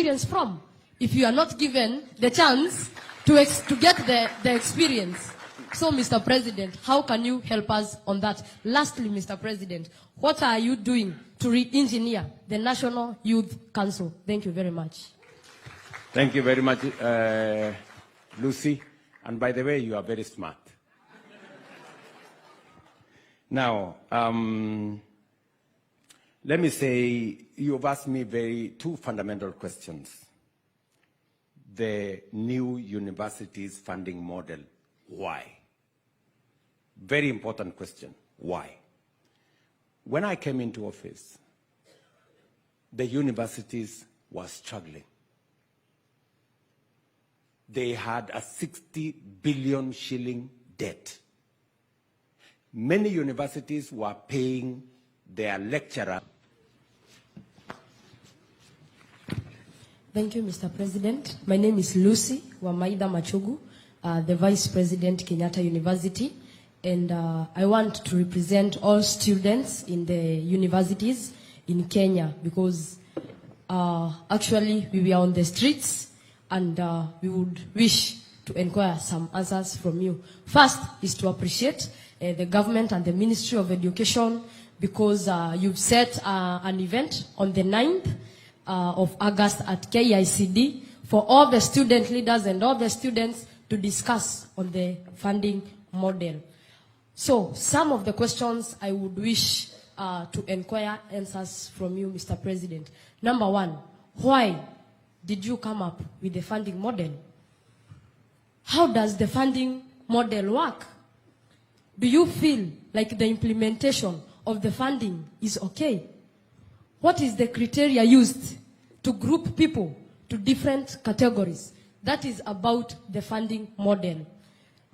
experience from if you are not given the chance to get the experience? So, Mr. President, how can you help us on that? Lastly, Mr. President, what are you doing to re-engineer the National Youth Council? Thank you very much. Thank you very much, Lucy. And by the way, you are very smart. Now, let me say, you've asked me two fundamental questions. The new universities funding model, why? Very important question, why? When I came into office, the universities were struggling. They had a 60 billion shilling debt. Many universities were paying their lecturer. Thank you, Mr. President. My name is Lucy Wamaida Machugu, the Vice President, Kenyatta University. And I want to represent all students in the universities in Kenya because actually we were on the streets and we would wish to inquire some answers from you. First is to appreciate the government and the Ministry of Education because you've set an event on the 9th of August at KICD for all the student leaders and all the students to discuss on the funding model. So, some of the questions I would wish to inquire answers from you, Mr. President. Number one, why did you come up with the funding model? How does the funding model work? Do you feel like the implementation of the funding is okay? What is the criteria used to group people to different categories? That is about the funding model.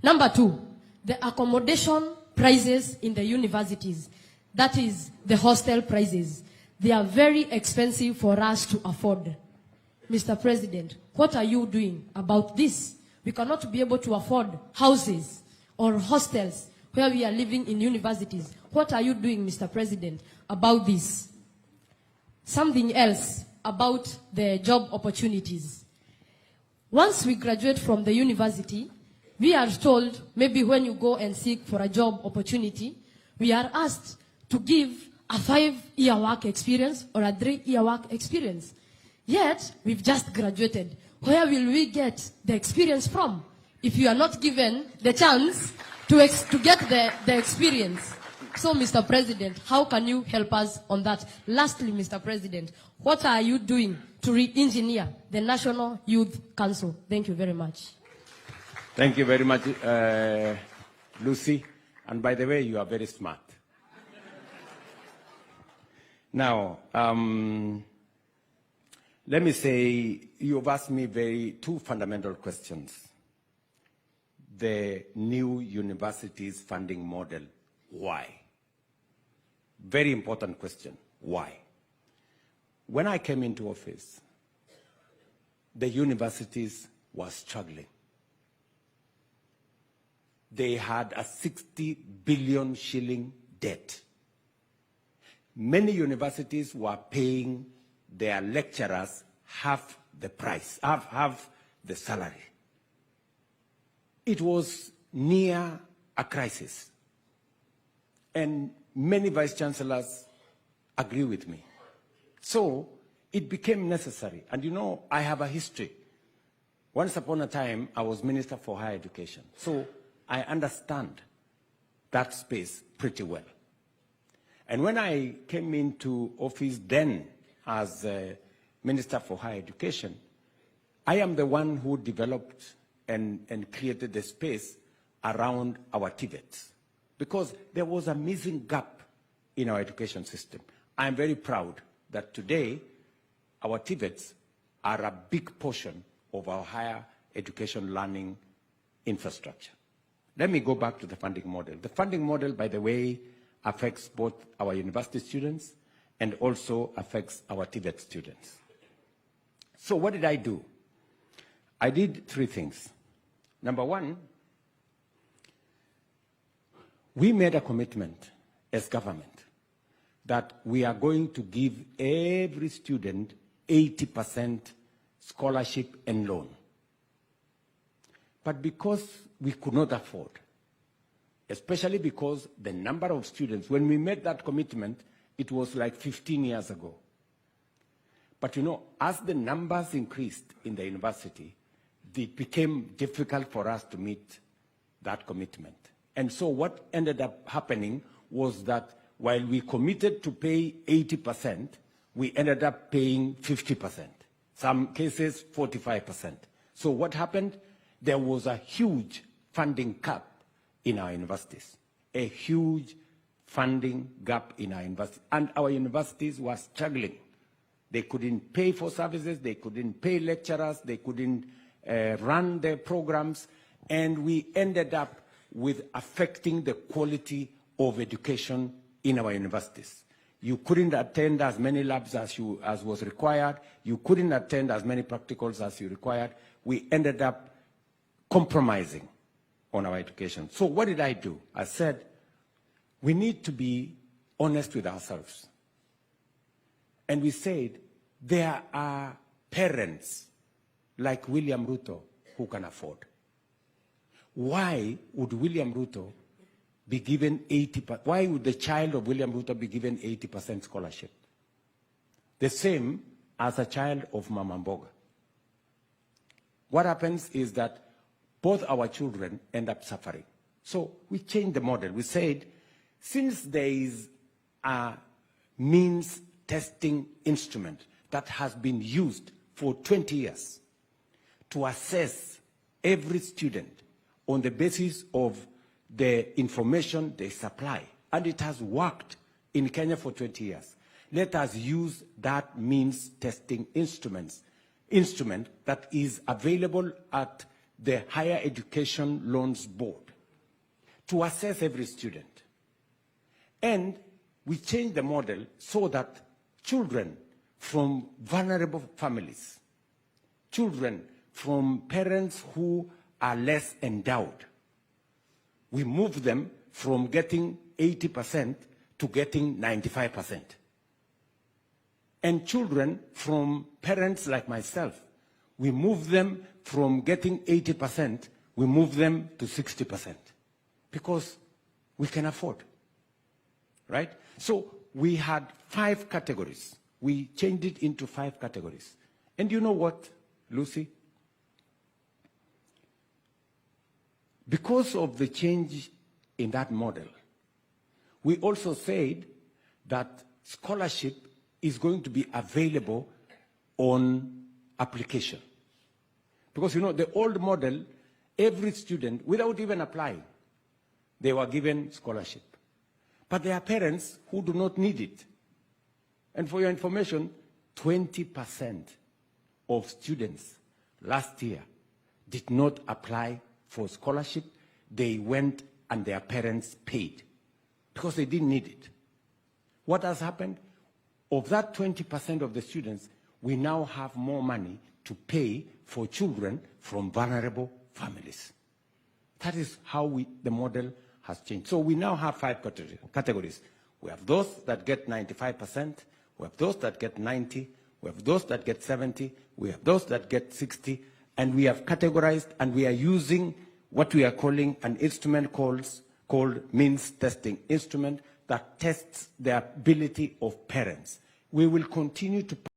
Number two, the accommodation prices in the universities. That is the hostel prices. They are very expensive for us to afford. Mr. President, what are you doing about this? We cannot be able to afford houses or hostels where we are living in universities. What are you doing, Mr. President, about this? Something else about the job opportunities. Once we graduate from the university, we are told, maybe when you go and seek for a job opportunity, we are asked to give a 5-year work experience or a 3-year work experience. Yet, we've just graduated. Where will we get the experience from if you are not given the chance to get the experience? So, Mr. President, how can you help us on that? Lastly, Mr. President, what are you doing to re-engineer the National Youth Council? Thank you very much. Thank you very much, Lucy. And by the way, you are very smart. Now, let me say, you've asked me two fundamental questions. The new universities funding model, why? Very important question, why? When I came into office, the universities were struggling. They had a 60 billion shilling debt. Many universities were paying their lecturers half the price, half the salary. It was near a crisis. And many vice chancellors agree with me. So it became necessary. And you know, I have a history. Once upon a time, I was Minister for Higher Education. So I understand that space pretty well. And when I came into office then as Minister for Higher Education, I am the one who developed and created the space around our TVETs because there was a missing gap in our education system. I'm very proud that today our TVETs are a big portion of our higher education learning infrastructure. Let me go back to the funding model. The funding model, by the way, affects both our university students and also affects our TVET students. So what did I do? I did 3 things. Number one, we made a commitment as government that we are going to give every student 80% scholarship and loan. But because we could not afford, especially because the number of students, when we made that commitment, it was like 15 years ago. But you know, as the numbers increased in the university, it became difficult for us to meet that commitment. And so what ended up happening was that while we committed to pay 80%, we ended up paying 50%, some cases 45%. So what happened? There was a huge funding gap in our universities, a huge funding gap in our universities. And our universities were struggling. They couldn't pay for services, they couldn't pay lecturers, they couldn't run their programs, and we ended up with affecting the quality of education in our universities. You couldn't attend as many labs as was required. You couldn't attend as many practicals as you required. We ended up compromising on our education. So what did I do? I said, we need to be honest with ourselves. And we said, there are parents like William Ruto who can afford. Why would William Ruto be given 80%? Why would the child of William Ruto be given 80% scholarship? The same as a child of Mama Mboga. What happens is that both our children end up suffering. So we changed the model. We said, since there is a means testing instrument that has been used for 20 years to assess every student on the basis of the information they supply, and it has worked in Kenya for 20 years, let us use that means testing instrument that is available at the Higher Education Loans Board to assess every student. And we changed the model so that children from vulnerable families, children from parents who are less endowed, we move them from getting 80% to getting 95%. And children from parents like myself, we move them from getting 80%, we move them to 60%, because we can afford, right? So we had 5 categories. We changed it into 5 categories. And you know what, Lucy? Because of the change in that model, we also said that scholarship is going to be available on application. Because, you know, the old model, every student, without even applying, they were given scholarship. But there are parents who do not need it. And for your information, 20% of students last year did not apply for scholarship. They went and their parents paid because they didn't need it. What has happened? Of that 20% of the students, we now have more money to pay for children from vulnerable families. That is how the model has changed. So we now have 5 categories. We have those that get 95%, we have those that get 90%, we have those that get 70%, we have those that get 60%, and we have categorized, and we are using what we are calling an instrument called means testing instrument that tests the ability of parents. We will continue to